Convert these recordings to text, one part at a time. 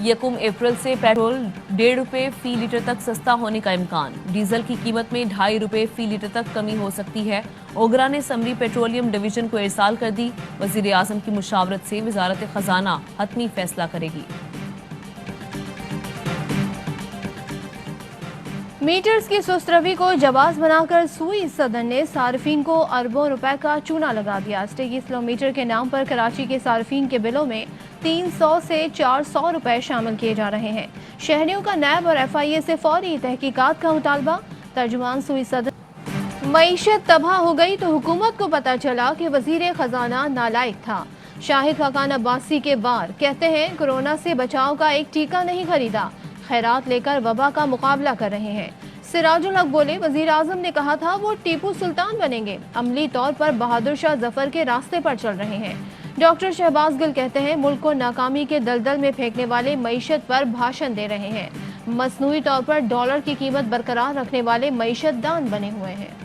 यकम अप्रैल से पेट्रोल 1.5 रुपये फी लीटर तक सस्ता होने का इम्कान। डीजल की कीमत में 2.5 रुपये फी लीटर तक कमी हो सकती है। ओगरा ने समरी पेट्रोलियम डिवीजन को इरसाल कर दी। वजीर आजम की मुशावरत से वजारत खजाना हतमी फैसला करेगी। मीटर्स की सुस्त रवि को जवाज बनाकर सुई सदन ने सार्फिन को अरबों रुपए का चूना लगा दिया। स्टेगी किलोमीटर के नाम पर कराची के सार्फिन के बिलों में 300 से 400 रुपए शामिल किए जा रहे हैं। शहरियों का नैब और FIA से फौरी तहकीकात का मुतालबा। तर्जुमान सुई सदन। मईशत तबाह हो गई तो हुकूमत को पता चला कि वजीर खजाना नालायक था। शाहिद खाकान अब्बासी के बार कहते हैं कोरोना से बचाव का एक टीका नहीं खरीदा, खैरात लेकर वबा का मुकाबला कर रहे हैं। सिराजुल हक बोले वजीर आजम ने कहा था वो टीपू सुल्तान बनेंगे, अमली तौर पर बहादुर शाह जफर के रास्ते पर चल रहे हैं। डॉक्टर शहबाज गिल कहते हैं मुल्क को नाकामी के दलदल में फेंकने वाले मईशत पर भाषण दे रहे हैं। मसनूई तौर पर डॉलर की कीमत बरकरार रखने वाले मईशत दान बने हुए हैं।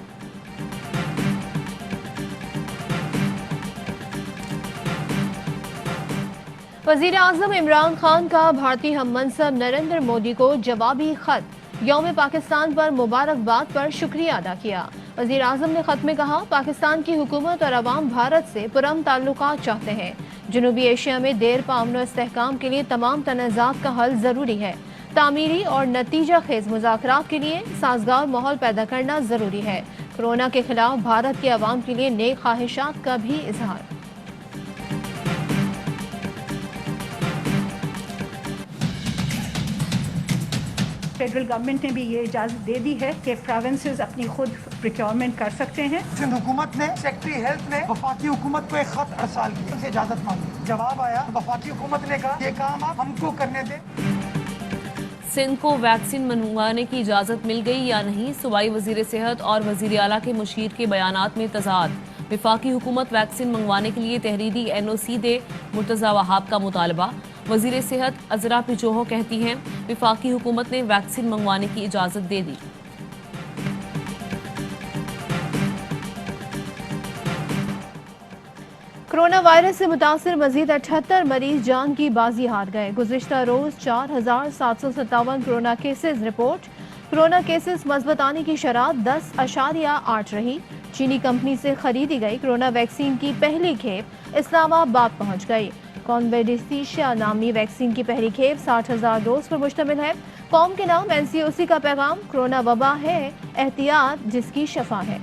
वजीर आजम इमरान खान का भारतीय हम मनसब नरेंद्र मोदी को जवाबी खत। यौम पाकिस्तान पर मुबारकबाद पर शुक्रिया अदा किया। वजीर आजम ने खत में कहा पाकिस्तान की हुकूमत और अवाम भारत से पुरअमन ताल्लुकात चाहते हैं। जनूबी एशिया में देर पा अमन और इस्तेहकाम के लिए तमाम तनाज़ात का हल जरूरी है। तामीरी और नतीजा खेज मुज़ाकरात के लिए साजगार माहौल पैदा करना जरूरी है। कोरोना के खिलाफ भारत के अवाम के लिए नेक ख्वाहिशात का भी इजहार। फेडरल गवर्नमेंट ने भी ये इजाज़त दे दी है कि प्रोविंसेस अपनी खुद प्रोक्योरमेंट कर सकते हैं। सिंध हुकूमत ने सेक्रेटरी हेल्थ ने वफाकी हुकूमत को एक खत अरसाल किया, उनसे इजाज़त मांगी। जवाब आया वफाकी हुकूमत ने कहा ये काम आप हमको करने दें। सिंध को वैक्सीन मंगवाने की इजाज़त मिल गई या नहीं, सूबाई वजीर सेहत और वजीर आला के मुशीर के बयानात में तजाद। वफाकी हुकूमत वैक्सीन मंगवाने के लिए तहरीरी NOC दे, मुर्तज़ा वहाब का मुतालबा। वजीर सेहत अजरा पिचोहो कहती हैं वफाकी हुकूमत ने वैक्सीन मंगवाने की इजाज़त दे दी। कोरोना वायरस से मुतासिर मजीद 78 मरीज जान की बाजी हार गए। गुज़िश्ता रोज 4757 corona cases report. Corona cases मज़बूत आने की शरह 10.8 रही। चीनी कंपनी से खरीदी गई कोरोना वैक्सीन की पहली खेप इस्लामाबाद पहुंच गई। कॉन्वेडिसिया नामी वैक्सीन की पहली खेप 60,000 डोज पर मुश्तमिल है। कौम के नाम NCOC का पैगाम कोरोना वबा है एहतियात जिसकी शफा है।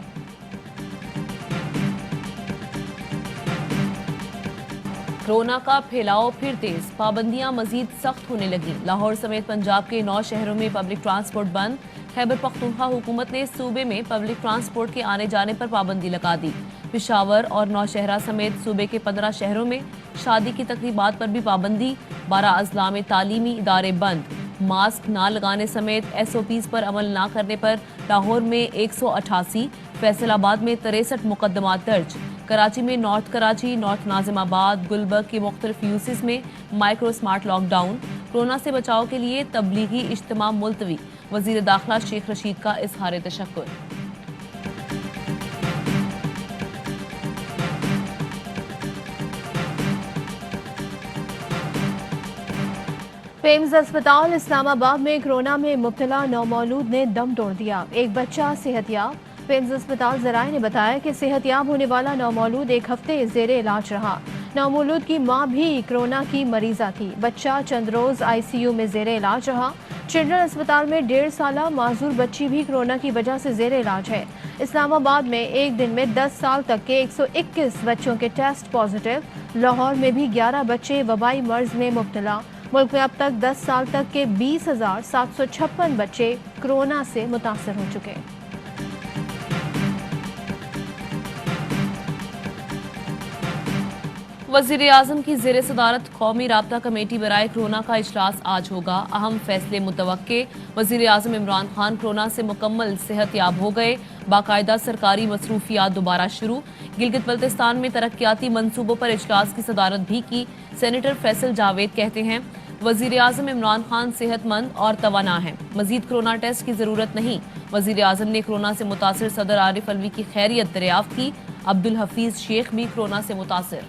कोरोना का फैलाव फिर तेज, पाबंदियां मजीद सख्त होने लगी। लाहौर समेत पंजाब के 9 शहरों में पब्लिक ट्रांसपोर्ट बंद। खैबर पख्तूनख्वा हुकूमत ने सूबे में पब्लिक ट्रांसपोर्ट के आने जाने पर पाबंदी लगा दी। पिशावर और नौशहरा समेत सूबे के 15 शहरों में शादी की तकरीबात पर भी पाबंदी। 12 अजला में तालीमी इदारे बंद। मास्क ना लगाने समेत SOPs पर अमल ना करने पर लाहौर में 188, फैसलाबाद में 63 मुकदमात दर्ज। कराची में नॉर्थ कराची, नॉर्थ नाजिमाबाद, गुलबर्ग की मुख्तलिफ यूसीज में माइक्रो स्मार्ट लॉकडाउन। कोरोना से बचाव के लिए तबलीगी इज्तिमा मुलतवी। वजीर दाखिला शेख रशीद का इजहार तशक्कुर। पेम्स अस्पताल इस्लामाबाद में कोरोना में मुब्तला नौमौलूद ने दम तोड़ दिया। एक बच्चा सेहतयाब। पेम्स अस्पताल जराए ने बताया कि सेहतयाब होने वाला नौमौलूद एक हफ्ते जेरे इलाज रहा। नौमौलूद की मां भी कोरोना की मरीजा थी। बच्चा चंद रोज ICU में जेरे इलाज रहा। चिल्ड्रन अस्पताल में 1.5 साला माजूर बच्ची भी कोरोना की वजह से जेरे इलाज है। इस्लामाबाद में एक दिन में 10 साल तक के 121 बच्चों के टेस्ट पॉजिटिव। लाहौर में भी 11 बच्चे वबाई मर्ज में मुब्तला। मुल्क में अब तक 10 साल तक के 20,756 बच्चे कोरोना से मुतासर हो चुके हैं। वज़ीर आज़म की ज़ेर सदारत कौमी राब्ता कमेटी बराए कोरोना का इजलास आज होगा। अहम फैसले मुतवक्के। वज़ीर आज़म इमरान खान कोरोना से मुकम्मल सेहतयाब हो गए। बाकायदा सरकारी मसरूफियात दोबारा शुरू। गिलगित बल्तिस्तान में तरक्याती मंसूबों पर इजलास की सदारत भी की। सेनेटर फैसल जावेद कहते हैं वज़ीर आज़म इमरान खान सेहतमंद और तवाना हैं, मजीद कोरोना टेस्ट की जरूरत नहीं। वज़ीर आज़म ने कोरोना से मुतासिर सदर आरिफ अलवी की खैरियत दरियाफ्त की। अब्दुल हफीज शेख भी कोरोना से मुतासिर।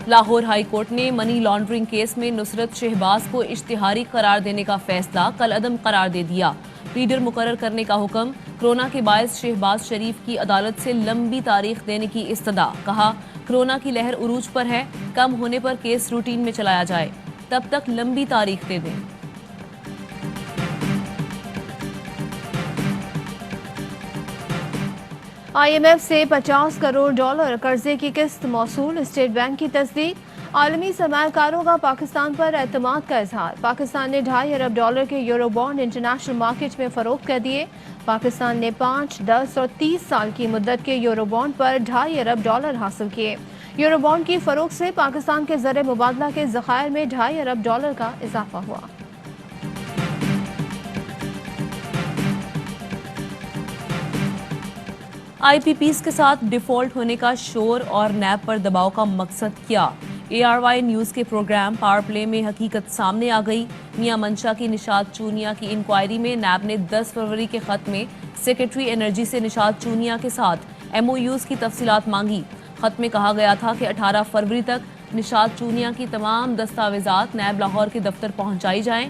لاہور ہائی کورٹ نے منی لانڈرنگ کیس میں نصرت شہباز کو اشتہاری قرار دینے کا فیصلہ کالعدم قرار دے دیا. پلیڈر مقرر کرنے کا حکم. کرونا کے باعث شہباز شریف کی عدالت سے لمبی تاریخ دینے کی استدعا. کہا کرونا کی لہر عروج پر ہے, کم ہونے پر کیس روٹین میں چلایا جائے, تب تک لمبی تاریخ دے دیں. IMF سے $50 کروڑ قرضے کی قسط موصول. اسٹیٹ بینک کی تصدیق. عالمی سرمایہ کاروں کا پاکستان پر اعتماد کا اظہار. پاکستان نے $2.5 ارب کے یورو بانڈ انٹرنیشنل مارکیٹ میں فروخت کر دیے. پاکستان نے 5, 10 اور 30 سال کی مدت کے یورو بانڈ پر $2.5 ارب حاصل کیے. یورو بانڈ کی فروخت سے پاکستان کے زر مبادلہ کے ذخائر میں $2.5 ارب کا اضافہ ہوا. IPPs کے ساتھ ڈیفالٹ ہونے کا شور اور نیب پر دباؤ کا مقصد کیا؟ ARY نیوز کے پروگرام پاور پلے میں حقیقت سامنے آ گئی. میاں منشا کی نشاد چونیا کی انکوائری میں نیب نے 10 فروری کے خط میں سیکرٹری انرجی سے نشاد چونیا کے ساتھ MOUs کی تفصیلات مانگی. خط میں کہا گیا تھا کہ 18 فروری تک نشاد چونیا کی تمام دستاویزات نیب لاہور کے دفتر پہنچائی جائیں.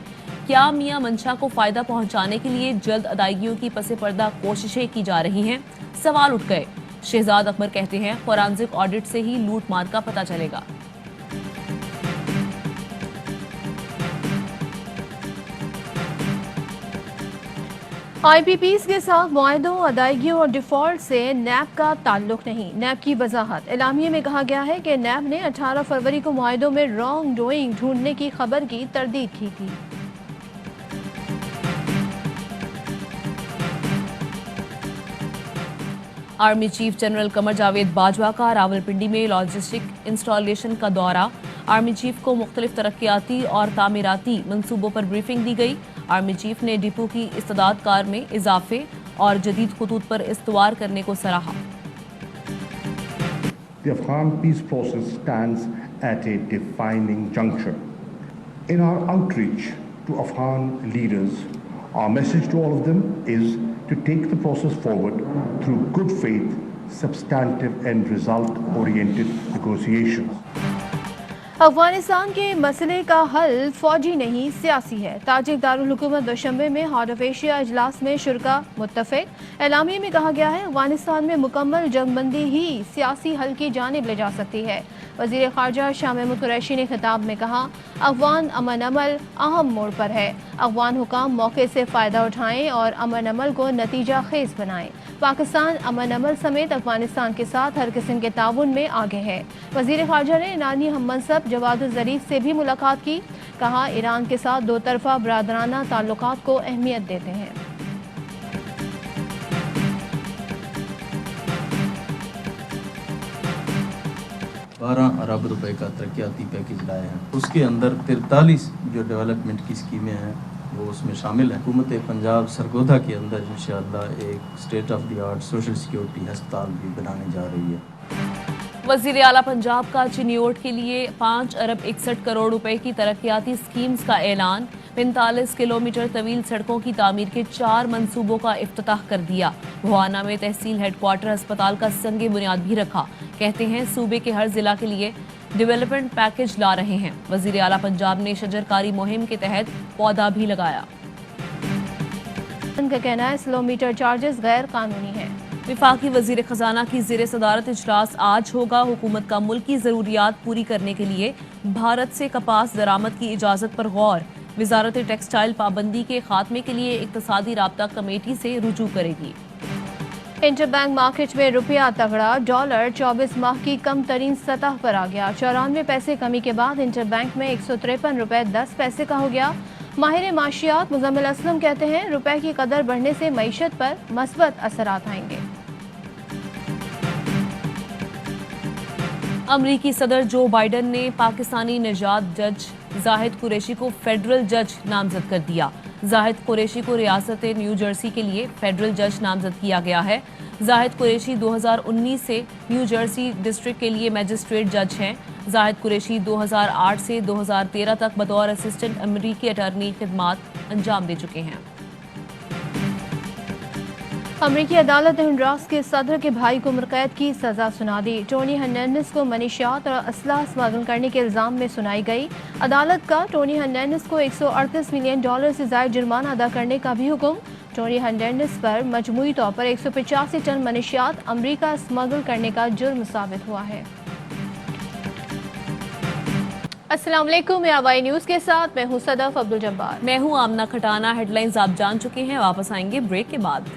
کیا میاں منشا کو فائدہ پہنچانے کے لیے جلد ادائیگیوں کی پس پردہ کوششیں کی جا رہی ہیں؟ سوال اٹھ گئے. شہزاد اکبر کہتے ہیں فورانزک آڈٹ سے ہی لوٹ مار کا پتہ چلے گا. IPPs کے ساتھ معاہدوں, ادائیگیوں اور ڈیفالٹ سے نیب کا تعلق نہیں. نیب کی وضاحت. اعلامیے میں کہا گیا ہے کہ نیب نے 18 فروری کو معاہدوں میں رانگ ڈوئنگ ڈھونڈنے کی خبر کی تردید کی تھی. Army chief general Qamar Javed Bajwa کا راولپنڈی میں لاجسٹک انسٹالیشن کا دورہ. آرمی چیف کو مختلف ترقیاتی اور تعمیراتی منصوبوں پر بریفنگ دی گئی. آرمی چیف نے ڈپو کی استعداد کار میں اضافے اور جدید خطوط پر استوار کرنے کو سراہا. The Afghan peace process stands at a defining juncture. In our outreach to Afghan leaders, our message to all of them is to take the process forward through good faith, substantive and result-oriented negotiations. Afghanistan کے مسئلے کا حل فوجی نہیں سیاسی ہے. تاجک دارالحکومت دوشنبے میں ہارٹ آف ایشیا اجلاس میں شرکا متفق. اعلامیے میں کہا گیا ہے افغانستان میں مکمل جنگ بندی ہی سیاسی حل کی جانب لے جا سکتی ہے. وزیر خارجہ شاہ محمود قریشی نے خطاب میں کہا افغان امن عمل اہم موڑ پر ہے. افغان حکام موقع سے فائدہ اٹھائیں اور امن عمل کو نتیجہ خیز بنائیں. پاکستان امن عمل سمیت افغانستان کے ساتھ ہر قسم کے تعاون میں آگے ہے. وزیر خارجہ نے ایرانی ہم منصب جواد الظریف سے بھی ملاقات کی. کہا ایران کے ساتھ دو طرفہ برادرانہ تعلقات کو اہمیت دیتے ہیں. $12 ارب کا ترقیاتی پیکج لائے ہیں. اس کے اندر 43 جو ڈیولپمنٹ کی اسکیمیں ہیں وہ اس میں شامل ہیں. حکومت پنجاب سرگودا کے اندر انشاءاللہ ایک state of the art social security ہسپتال بھی بنانے جا رہی ہے. وزیر اعلیٰ پنجاب کا چنیوٹ کے لیے $5 ارب 61 کروڑ کی ترقیاتی اسکیمز کا اعلان. 45 کلومیٹر طویل سڑکوں کی تعمیر کے 4 منصوبوں کا افتتاح کر دیا. بھوانا میں تحصیل ہیڈ کوارٹر ہسپتال کا سنگ بنیاد بھی رکھا. کہتے ہیں صوبے کے ہر ضلع کے لیے ڈیولپمنٹ پیکج لا رہے ہیں. وزیر اعلیٰ پنجاب نے شجرکاری مہم کے تحت پودا بھی لگایا. ان کا کہنا ہے سلو میٹر چارجز غیر قانونی ہیں. وفاقی وزیر خزانہ کی زیر صدارت اجلاس آج ہوگا. حکومت کا ملکی ضروریات پوری کرنے کے لیے بھارت سے کپاس درآمد کی اجازت پر غور. وزارت ٹیکسٹائل پابندی کے خاتمے کے لیے اقتصادی رابطہ کمیٹی سے رجوع کرے گی. انٹر بینک مارکیٹ میں روپیہ تگڑا. ڈالر 24 ماہ کی کم ترین سطح پر آ گیا. 94 پیسے کمی کے بعد انٹر بینک میں 153 روپے 10 پیسے کا ہو گیا. ماہر معاشیات مزمل اسلم کہتے ہیں روپے کی قدر بڑھنے سے معیشت پر مثبت اثرات آئیں گے. امریکی صدر جو بائیڈن نے پاکستانی نژاد جج زاہد قریشی کو فیڈرل جج نامزد کر دیا. زاہد قریشی کو ریاست نیو جرسی کے لیے فیڈرل جج نامزد کیا گیا ہے. زاہد قریشی 2019 سے نیو جرسی ڈسٹرکٹ کے لیے میجسٹریٹ جج ہیں. زاہد قریشی 2008 سے 2013 تک بطور اسسٹنٹ امریکی اٹارنی خدمات انجام دے چکے ہیں. अमरीकी अदालत ने हंडुरास के सदर के भाई को उम्र कैद की सजा सुना दी। टोनी हर्नांडिस को मनीशियात और असलाह स्मगल करने के इल्जाम में सुनाई गई। अदालत का टोनी हर्नांडिस को $138 मिलियन से ज़ायद जुर्माना अदा करने का भी हुक्म। टोनी हर्नांडिस पर मजमूई तौर पर 185 टन मनीशियात अमरीका स्मगल करने का जुर्म साबित हुआ है। अस्सलाम वालेकुम, मैं आवाई न्यूज़ के साथ मैं हूं सदफ अब्दुल जब्बार। मैं हूं आमना खटाना। हेडलाइंस आप जान चुके हैं, वापस आएंगे ब्रेक के बाद।